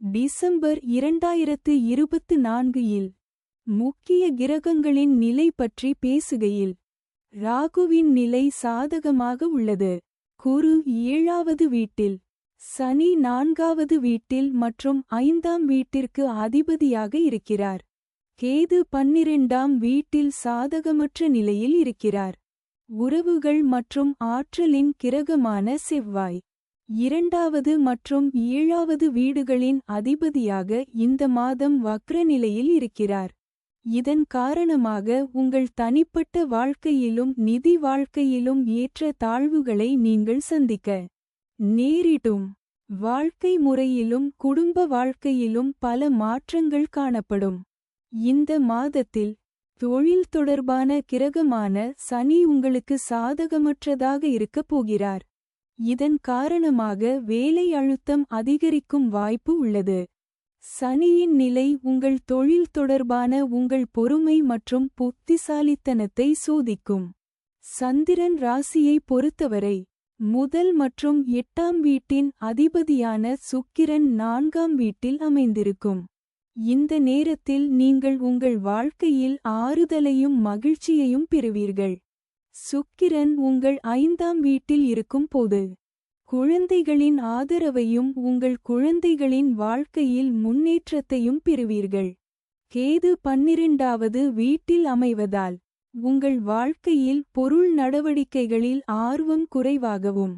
December 2024 இல் முக்கிய கிரகங்களின் நிலை பற்றி பேசுகையில் ராகுவின் நிலை சாதகமாக உள்ளது. குரு 7வது வீட்டில், சனி 4வது வீட்டில் மற்றும் 5ஆம் வீட்டிற்கு அதிபதியாக இருக்கிறார். கேது 12ஆம் வீட்டில் சாதகமற்ற நிலையில் இருக்கிறார். உறவுகள் மற்றும் ஆற்றலின் கிரகமான செவ்வாய் 2வது மற்றும் 7வது வீடுகளின் அதிபதியாக இந்த மாதம் வக்ர நிலையில் இருக்கிறார். இதன் காரணமாக உங்கள் தனிப்பட்ட வாழ்க்கையிலும் நிதி வாழ்க்கையிலும் ஏற்ற தாழ்வுகளை நீங்கள் சந்திக்க நேரிடும். வாழ்க்கை முறையிலும் குடும்ப வாழ்க்கையிலும் பல மாற்றங்கள் காணப்படும். இந்த மாதத்தில் தொழில் தொடர்பான கிரகமான சனி உங்களுக்கு சாதகமற்றதாக இருக்கப் போகிறார். இதன் காரணமாக வேலை அழுத்தம் அதிகரிக்கும் வாய்ப்பு உள்ளது. சனியின் நிலை உங்கள் தொழில் தொடர்பான உங்கள் பொறுமை மற்றும் புத்திசாலித்தனத்தை சோதிக்கும். சந்திரன் ராசியை பொறுத்தவரை முதல் மற்றும் 8ஆம் வீட்டின் அதிபதியான சுக்கிரன் 4ஆம் வீட்டில் அமைந்திருக்கும். இந்த நேரத்தில் நீங்கள் உங்கள் வாழ்க்கையில் ஆறுதலையும் மகிழ்ச்சியையும் பெறுவீர்கள். சுக்கிரன் உங்கள் 5ஆம் வீட்டில் இருக்கும் போது குழந்தைகளின் ஆதரவையும் உங்கள் குழந்தைகளின் வாழ்க்கையில் முன்னேற்றத்தையும் பெறுவீர்கள். கேது 12வது வீட்டில் அமைவதால் உங்கள் வாழ்க்கையில் பொருள் நடவடிக்கைகளில் ஆர்வம் குறைவாகவும்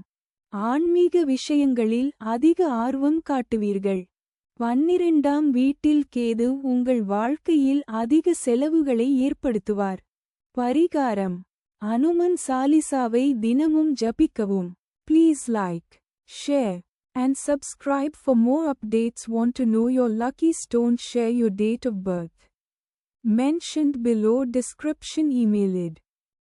ஆன்மீக விஷயங்களில் அதிக ஆர்வம் காட்டுவீர்கள். 12ஆம் வீட்டில் கேது உங்கள் வாழ்க்கையில் அதிக செலவுகளை ஏற்படுத்துவார். பரிகாரம்: அனுமன் சாலிசாவை தினமும் ஜபிக்கவும். Please like, share, and subscribe for more updates. Want to know your lucky stone? Share your date of birth mentioned below description. Email it.